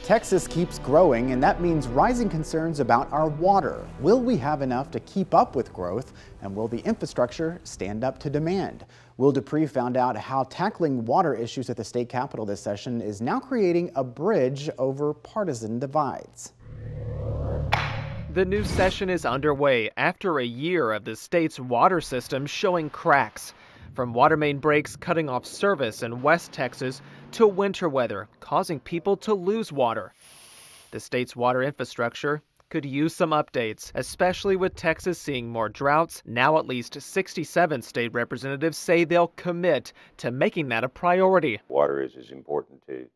Texas keeps growing, and that means rising concerns about our water. Will we have enough to keep up with growth, and will the infrastructure stand up to demand? Will Dupree found out how tackling water issues at the state capitol this session is now creating a bridge over partisan divides. The new session is underway after a year of the state's water system showing cracks. From water main breaks cutting off service in West Texas to winter weather causing people to lose water. The state's water infrastructure could use some updates, especially with Texas seeing more droughts. Now at least 67 state representatives say they'll commit to making that a priority. Water is as important to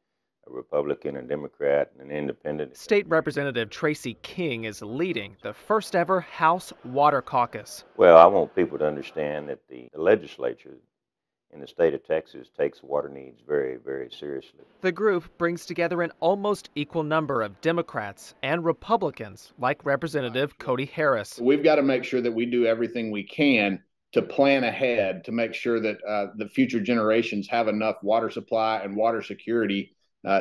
a Republican, a Democrat, and an independent. State Representative Tracy King is leading the first ever House Water Caucus. Well, I want people to understand that the legislature in the state of Texas takes water needs very, very seriously. The group brings together an almost equal number of Democrats and Republicans, like Representative Cody Harris. We've got to make sure that we do everything we can to plan ahead to make sure that the future generations have enough water supply and water security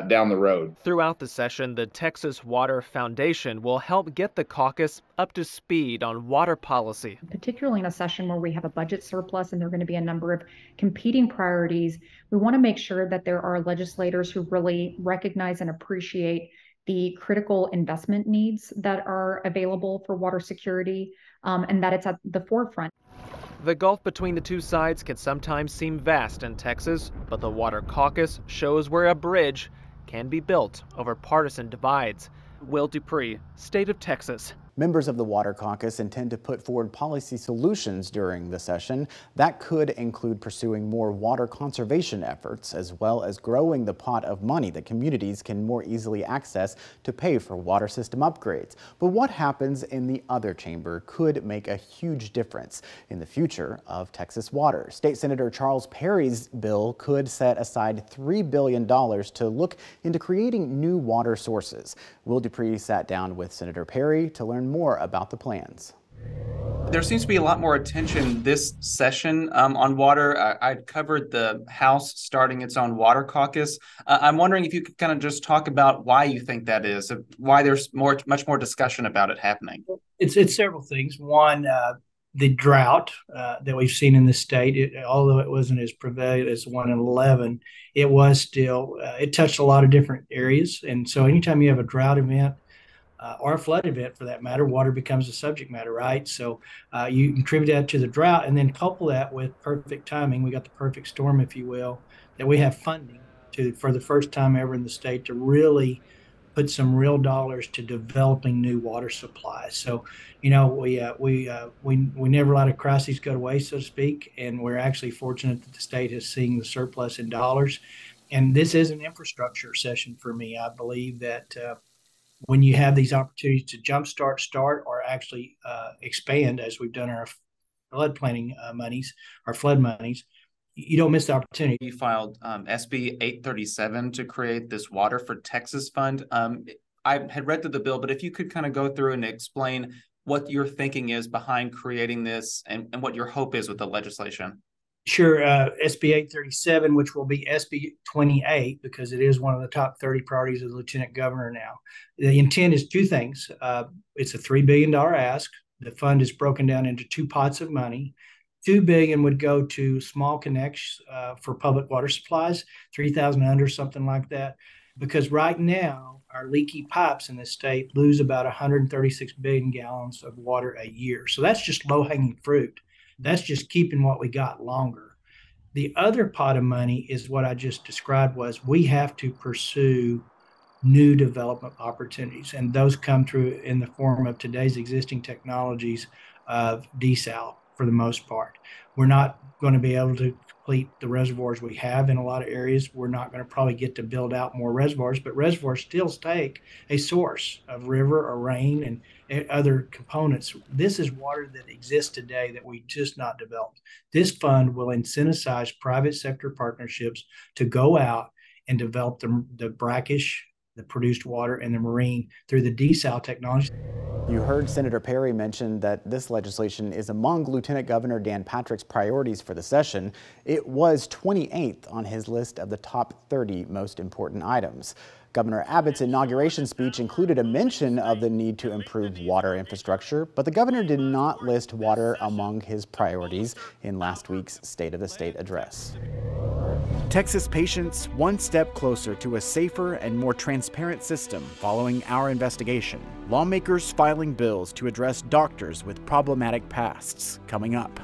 down the road. Throughout the session, the Texas Water Foundation will help get the caucus up to speed on water policy. Particularly in a session where we have a budget surplus and there are going to be a number of competing priorities, we want to make sure that there are legislators who really recognize and appreciate the critical investment needs that are available for water security, and that it's at the forefront. The gulf between the two sides can sometimes seem vast in Texas, but the Water Caucus shows where a bridge can be built over partisan divides. Will Dupree, State of Texas. Members of the Water Caucus intend to put forward policy solutions during the session. That could include pursuing more water conservation efforts, as well as growing the pot of money that communities can more easily access to pay for water system upgrades. But what happens in the other chamber could make a huge difference in the future of Texas water. State Senator Charles Perry's bill could set aside $3 billion to look into creating new water sources. Will Dupree sat down with Senator Perry to learn more about the plans. There seems to be a lot more attention this session on water. I'd covered the House starting its own water caucus. I'm wondering if you could kind of just talk about why you think that is, why there's much more discussion about it happening. It's several things. One, the drought that we've seen in the state, although it wasn't as prevalent as the one in 11, it was still, it touched a lot of different areas. And so anytime you have a drought event, or a flood event for that matter, water becomes a subject matter, right? So you contribute that to the drought and then couple that with perfect timing. We got the perfect storm, if you will, that we have funding for the first time ever in the state to really put some real dollars to developing new water supplies. So, you know, we never let a crisis go to waste, so to speak, and we're actually fortunate that the state has seen the surplus in dollars. And this is an infrastructure session for me. I believe that when you have these opportunities to jumpstart, start, or actually expand, as we've done our flood planning monies, our flood monies, you don't miss the opportunity. You filed SB 837 to create this Water for Texas Fund. I had read through the bill, but if you could kind of go through and explain what your thinking is behind creating this and what your hope is with the legislation. Sure. SB 837, which will be SB 28, because it is one of the top 30 priorities of the Lieutenant Governor now. The intent is two things. It's a $3 billion ask. The fund is broken down into two pots of money. $2 billion would go to small connects for public water supplies, 3,000 under, something like that. Because right now, our leaky pipes in the state lose about 136 billion gallons of water a year. So that's just low-hanging fruit. That's just keeping what we got longer. The other pot of money is what I just described was we have to pursue new development opportunities. And those come through in the form of today's existing technologies of desal for the most part. We're not going to be able to complete the reservoirs we have in a lot of areas. We're not going to probably get to build out more reservoirs, but reservoirs still take a source of river or rain and other components. This is water that exists today that we just not developed. This fund will incentivize private sector partnerships to go out and develop the brackish, the produced water, and the marine through the desal technology. You heard Senator Perry mention that this legislation is among Lieutenant Governor Dan Patrick's priorities for the session. It was 28th on his list of the top 30 most important items. Governor Abbott's inauguration speech included a mention of the need to improve water infrastructure, but the governor did not list water among his priorities in last week's State of the State address. Texas patients one step closer to a safer and more transparent system following our investigation. Lawmakers filing bills to address doctors with problematic pasts coming up.